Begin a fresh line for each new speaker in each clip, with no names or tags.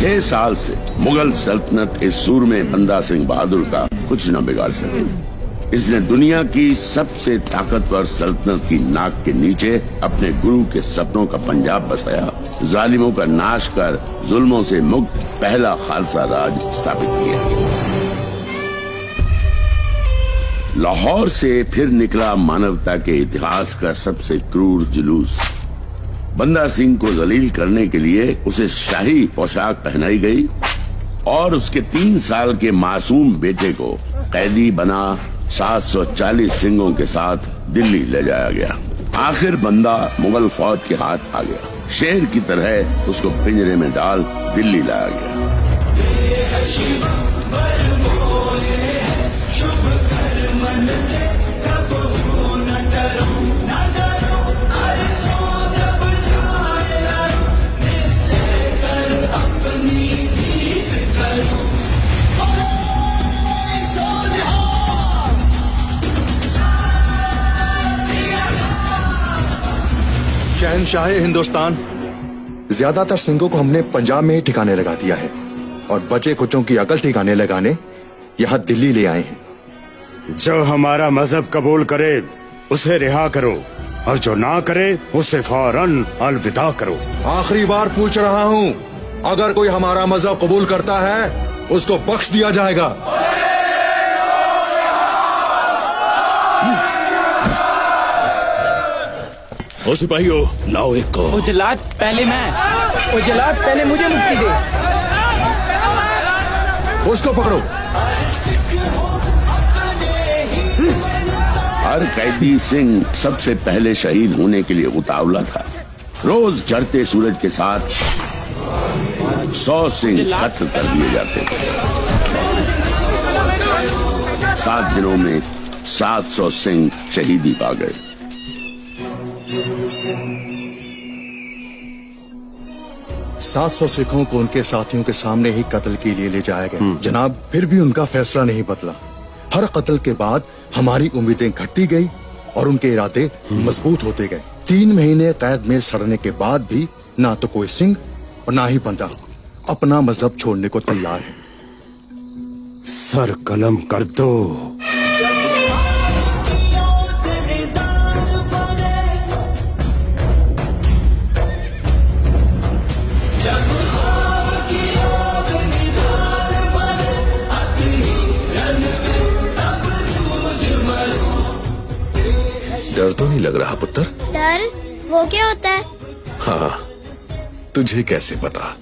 6 साल से मुगल सल्तनत इस सूरमे बंदा सिंह बहादुर का कुछ न बिगाड़ सके। इसने दुनिया की सबसे ताकतवर सल्तनत की नाक के नीचे अपने गुरु के सपनों का पंजाब बसाया, जालिमों का नाश कर जुल्मों से मुक्त पहला खालसा राज स्थापित किया। लाहौर से फिर निकला मानवता के इतिहास का सबसे क्रूर जुलूस। बंदा सिंह को जलील करने के लिए उसे शाही पोशाक पहनाई गई और उसके 3 साल के मासूम बेटे को कैदी बना 740 सिंगों के साथ दिल्ली ले जाया गया। आखिर बंदा मुगल फौज के हाथ आ गया। शेर की तरह उसको पिंजरे में डाल दिल्ली लाया गया।
शहनशाह हिंदुस्तान, ज्यादातर सिंगों को हमने पंजाब में ही ठिकाने लगा दिया है और बचे कुचों की अकल ठिकाने लगाने यहाँ दिल्ली ले आए हैं।
जो हमारा मजहब कबूल करे उसे रिहा करो और जो ना करे उसे फौरन अलविदा करो।
आखिरी बार पूछ रहा हूँ, अगर कोई हमारा मजहब कबूल करता है उसको बख्श दिया जाएगा।
ओ सिपाहियों, लाओ एक को।
उजलात पहले मैं। उजलात पहले मुझे मुक्ति दे।
उसको पकड़ो।
हर कैदी सिंह सबसे पहले शहीद होने के लिए उतावला था। रोज चढ़ते सूरज के साथ 100 सिंह कत्ल कर दिए जाते थे। 7 दिनों में 700 सिंह शहीदी पा गए।
सात 700 सिखों को उनके साथियों के सामने ही कत्ल के लिए ले जाया गया। जनाब, फिर भी उनका फैसला नहीं बदला। हर कत्ल के बाद हमारी उम्मीदें घटती गई और उनके इरादे मजबूत होते गए। 3 महीने कैद में सड़ने के बाद भी ना तो कोई सिंह और ना ही बंदा अपना मजहब छोड़ने को तैयार है।
सर कलम कर दो।
डर तो नहीं लग रहा पुत्र?
डर? वो क्या होता है?
हाँ, तुझे कैसे पता?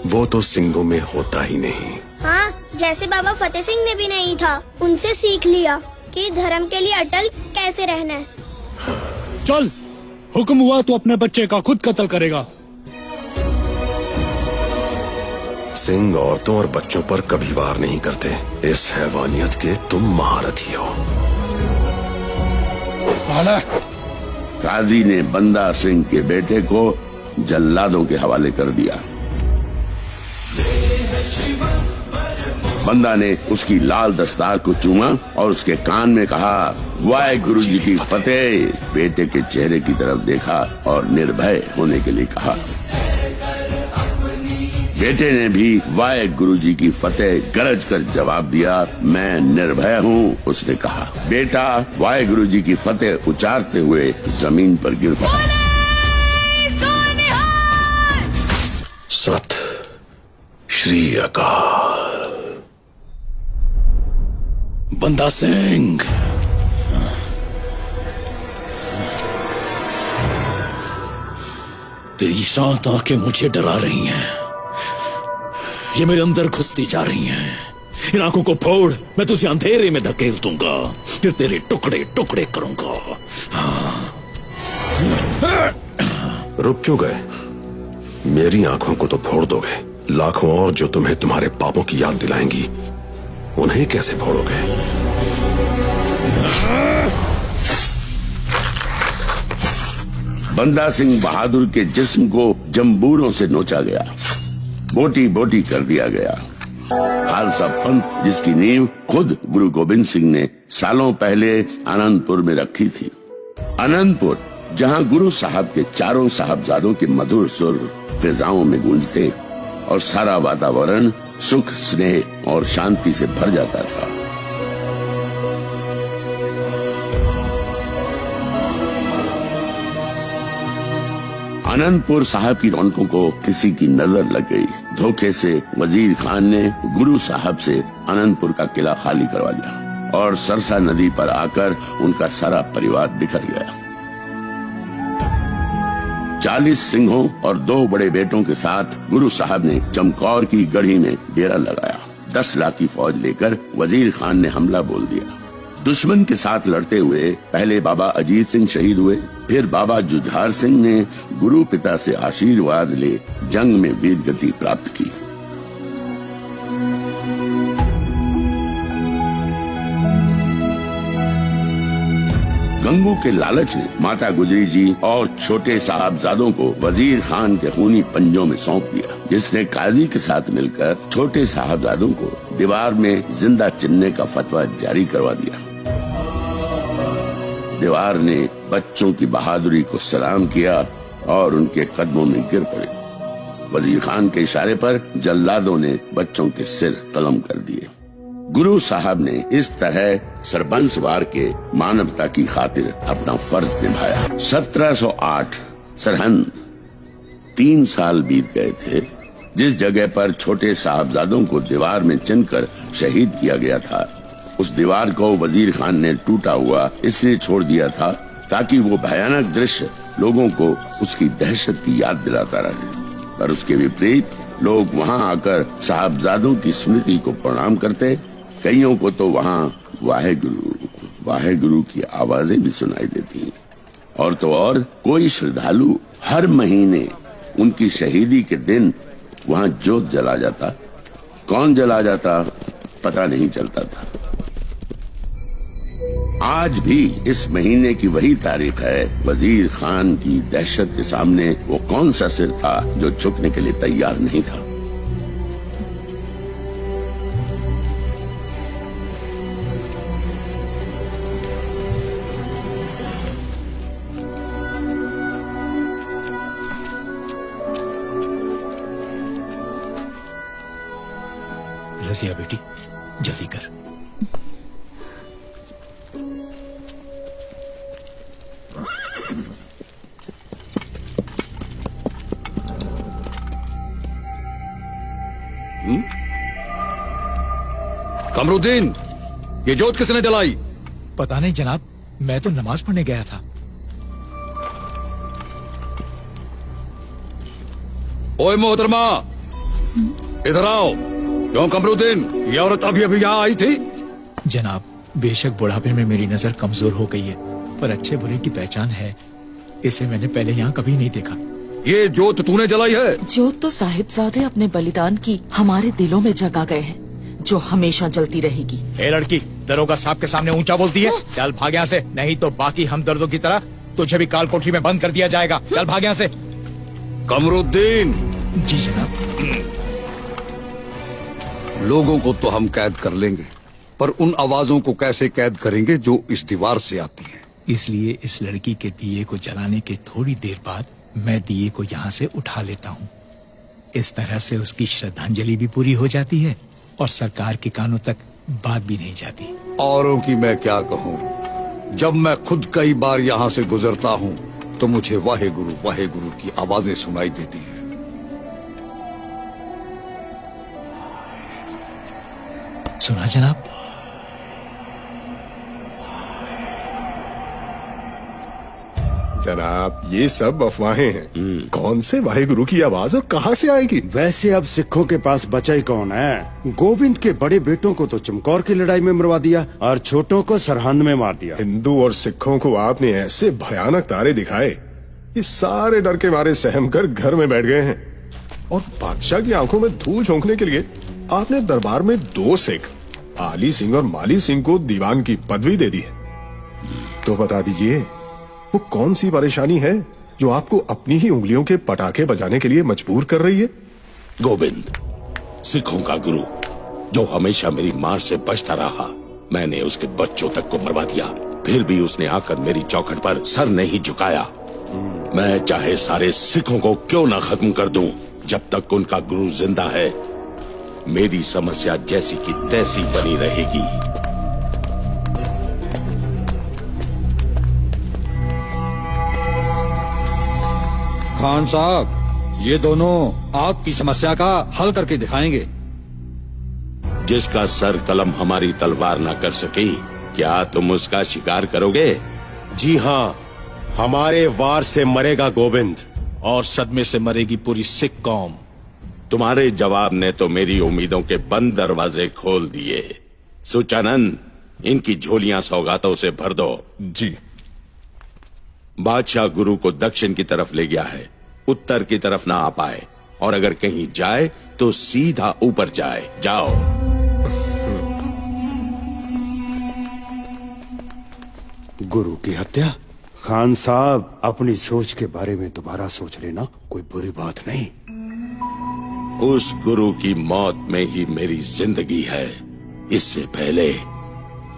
वो तो सिंगों में होता ही नहीं।
हाँ, जैसे बाबा फतेह सिंह ने भी नहीं था, उनसे सीख लिया कि धर्म के लिए अटल कैसे रहना है।
चल, हुक्म हुआ तो अपने बच्चे का खुद कत्ल करेगा।
सिंह औरतों और बच्चों पर कभी वार नहीं करते। इस हैवानियत के तुम महारथी हो।
काजी ने बंदा सिंह के बेटे को जल्लादों के हवाले कर दिया। बंदा ने उसकी लाल दस्तार को चूमा और उसके कान में कहा, वाहेगुरु जी की फतेह। बेटे के चेहरे की तरफ देखा और निर्भय होने के लिए कहा। बेटे ने भी वाहेगुरु जी की फतेह गरज कर जवाब दिया, मैं निर्भय हूँ। उसने कहा। बेटा वाहेगुरु जी की फतेह उचारते हुए जमीन पर गिर पड़ा।
सत श्री अकाल। बंदा सिंह, तेरी शांत आंखें मुझे डरा रही हैं। ये मेरे अंदर घुसती जा रही हैं। इन आंखों को फोड़, मैं तुझे अंधेरे में धकेल दूंगा, फिर तेरे टुकड़े टुकड़े करूंगा। हाँ।
रुक क्यों गए? मेरी आंखों को तो फोड़ दोगे, लाखों और जो तुम्हें तुम्हारे पापों की याद दिलाएंगी, उन्हें कैसे फोड़ोगे?
बंदा सिंह बहादुर के जिस्म को जंबूरों से नोचा गया, बोटी बोटी कर दिया गया। खालसा पंथ जिसकी नींव खुद गुरु गोविंद सिंह ने सालों पहले आनंदपुर में रखी थी। आनंदपुर जहां गुरु साहब के चारों साहबजादों के मधुर सुर फिजाओं में गूंजते और सारा वातावरण सुख, स्नेह और शांति से भर जाता था। आनंदपुर साहब की रौनकों को किसी की नजर लग गई। धोखे से वजीर खान ने गुरु साहब से आनंदपुर का किला खाली करवा लिया और सरसा नदी पर आकर उनका सारा परिवार बिखर गया। 40 सिंहों और 2 बड़े बेटों के साथ गुरु साहब ने चमकौर की गढ़ी में डेरा लगाया। 10 लाख की फौज लेकर वजीर खान ने हमला बोल दिया। दुश्मन के साथ लड़ते हुए पहले बाबा अजीत सिंह शहीद हुए, फिर बाबा जुझार सिंह ने गुरु पिता से आशीर्वाद ले जंग में वीरगति प्राप्त की। गंगू के लालच ने माता गुजरी जी और छोटे साहबजादों को वजीर खान के खूनी पंजों में सौंप दिया, जिसने काजी के साथ मिलकर छोटे साहबजादों को दीवार में जिंदा चिनने का फतवा जारी करवा दिया। दीवार ने बच्चों की बहादुरी को सलाम किया और उनके कदमों में गिर पड़े। वजीर खान के इशारे पर जल्लादों ने बच्चों के सिर कलम कर दिए। गुरु साहब ने इस तरह सरबंसवार के मानवता की खातिर अपना फर्ज निभाया। 1708 सरहंद 3 साल बीत गए थे। जिस जगह पर छोटे साहबजादों को दीवार में चिनकर शहीद किया गया था, उस दीवार को वजीर खान ने टूटा हुआ इसलिए छोड़ दिया था ताकि वो भयानक दृश्य लोगों को उसकी दहशत की याद दिलाता रहे। पर उसके विपरीत लोग वहाँ आकर साहबजादों की स्मृति को प्रणाम करते। कईयों को तो वहाँ वाहेगुरु की आवाजें भी सुनाई देती। और तो और कोई श्रद्धालु हर महीने उनकी शहीदी के दिन वहाँ जोत जला जाता। कौन जला जाता पता नहीं चलता था। आज भी इस महीने की वही तारीख है। वजीर खान की दहशत के सामने वो कौन सा सिर था जो झुकने के लिए तैयार नहीं था।
रजिया बेटी, जल्दी कर।
कमरुद्दीन, ये जोत किसने जलाई?
पता नहीं जनाब, मैं तो नमाज पढ़ने गया था।
ओए मोहतरमा, इधर आओ। क्यों कमरुद्दीन, ये औरत अभी अभी यहाँ आई थी?
जनाब, बेशक बुढ़ापे में मेरी नजर कमजोर हो गई है, पर अच्छे बुरे की पहचान है। इसे मैंने पहले यहाँ कभी नहीं देखा।
ये जोत तूने जलाई है?
जोत तो साहिबजादे अपने बलिदान की हमारे दिलों में जगा गए हैं, जो हमेशा जलती रहेगी।
ए लड़की, दरोगा साहब के सामने ऊंचा बोलती है। चल भाग यहाँ से, नहीं तो बाकी हमदर्दों की तरह तुझे भी काल कोठरी में बंद कर दिया जाएगा। चल भाग यहाँ से।
कमरुद्दीन।
जी जनाब।
लोगों को तो हम कैद कर लेंगे, पर उन आवाजों को कैसे कैद करेंगे जो इस दीवार से आती हैं?
इसलिए इस लड़की के दिए को जलाने के थोड़ी देर बाद मैं दिए को यहाँ से उठा लेता हूँ। इस तरह से उसकी श्रद्धांजलि भी पूरी हो जाती है और सरकार के कानों तक बात भी नहीं जाती।
औरों की मैं क्या कहूँ, जब मैं खुद कई बार यहाँ से गुजरता हूँ तो मुझे वाहेगुरु की आवाजें सुनाई देती हैं।
सुना जनाब?
जनाब, ये सब अफवाहें हैं। कौन से वाहेगुरु की आवाज और कहाँ से आएगी?
वैसे अब सिखों के पास बचा ही कौन है? गोविंद के बड़े बेटों को तो चमकौर की लड़ाई में मरवा दिया और छोटों को सरहंद में मार दिया।
हिंदू और सिखों को आपने ऐसे भयानक तारे दिखाए कि सारे डर के मारे सहम कर घर में बैठ गए हैं। और बादशाह की आंखों में धूल झोंकने के लिए आपने दरबार में 2 सिख, आली सिंह और माली सिंह को दीवान की पदवी दे दी है। तो बता दीजिए, वो कौन सी परेशानी है जो आपको अपनी ही उंगलियों के पटाखे बजाने के लिए मजबूर कर रही है?
गोविंद, सिखों का गुरु, जो हमेशा मेरी मार से बचता रहा, मैंने उसके बच्चों तक को मरवा दिया, फिर भी उसने आकर मेरी चौखट पर सर नहीं झुकाया। मैं चाहे सारे सिखों को क्यों ना खत्म कर दूं, जब तक उनका गुरु जिंदा है मेरी समस्या जैसी की तैसी बनी रहेगी।
खान साहब, ये दोनों आपकी समस्या का हल करके दिखाएंगे।
जिसका सर कलम हमारी तलवार ना कर सकी, क्या तुम उसका शिकार करोगे?
जी हाँ, हमारे वार से मरेगा गोविंद
और सदमे से मरेगी पूरी सिख कौम।
तुम्हारे जवाब ने तो मेरी उम्मीदों के बंद दरवाजे खोल दिए। सुचानंद, इनकी झोलियां सौगातों से भर दो।
जी।
बादशाह गुरु को दक्षिण की तरफ ले गया है, उत्तर की तरफ ना आ पाए, और अगर कहीं जाए तो सीधा ऊपर जाए। जाओ।
गुरु की हत्या? खान साहब, अपनी सोच के बारे में दोबारा सोच लेना, कोई बुरी बात नहीं।
उस गुरु की मौत में ही मेरी जिंदगी है, इससे पहले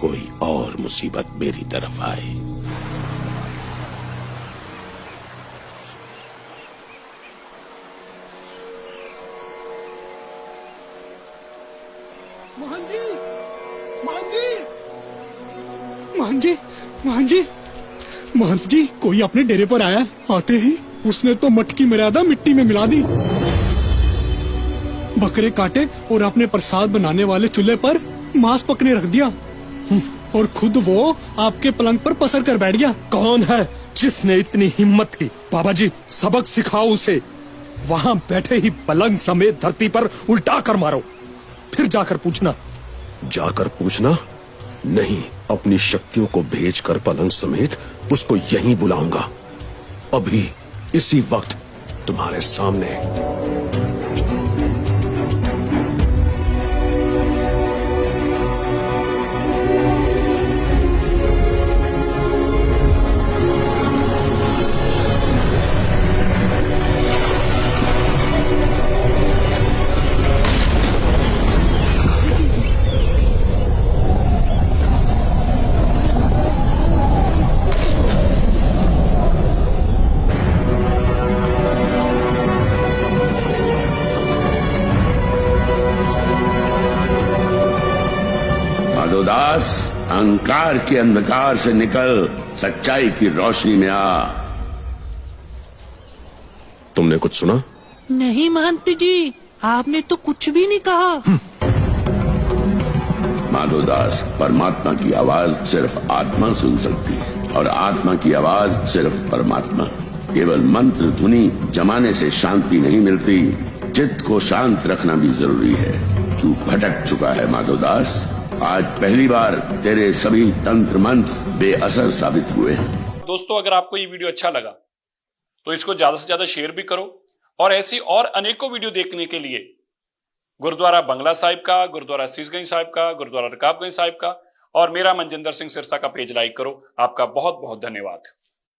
कोई और मुसीबत मेरी तरफ आए।
मोहन जी, मोहन जी, मोहन जी, मोहन जी, महंत जी, कोई अपने डेरे पर आया। आते ही उसने तो मटकी मर्यादा मिट्टी में मिला दी, बकरे काटे और अपने प्रसाद बनाने वाले चूल्हे पर मांस पकने रख दिया, और खुद वो आपके पलंग पर पसर कर बैठ गया।
कौन है जिसने इतनी हिम्मत की? बाबा जी, सबक सिखाओ उसे। वहां बैठे ही पलंग समेत धरती पर उल्टा कर मारो, फिर जाकर पूछना।
जाकर पूछना? नहीं, अपनी शक्तियों को भेजकर पलंग समेत उसको यहीं बुलाऊंगा, अभी इसी वक्त तुम्हारे सामने।
दास, अहंकार के अंधकार से निकल सच्चाई की रोशनी में आ।
तुमने कुछ सुना?
नहीं महंत जी, आपने तो कुछ भी नहीं कहा।
माधोदास, परमात्मा की आवाज सिर्फ आत्मा सुन सकती है, और आत्मा की आवाज सिर्फ परमात्मा। केवल मंत्र ध्वनि जमाने से शांति नहीं मिलती, चित्त को शांत रखना भी जरूरी है। तू भटक चुका है माधोदास। आज पहली बार तेरे सभी तंत्र मंत्र बेअसर साबित हुए हैं।
दोस्तों, अगर आपको ये वीडियो अच्छा लगा तो इसको ज्यादा से ज्यादा शेयर भी करो, और ऐसी और अनेकों वीडियो देखने के लिए गुरुद्वारा बंगला साहिब का, गुरुद्वारा शीशगंज साहिब का, गुरुद्वारा रकाबगंज साहिब का और मेरा मनजिंदर सिंह सिरसा का पेज लाइक करो। आपका बहुत बहुत धन्यवाद।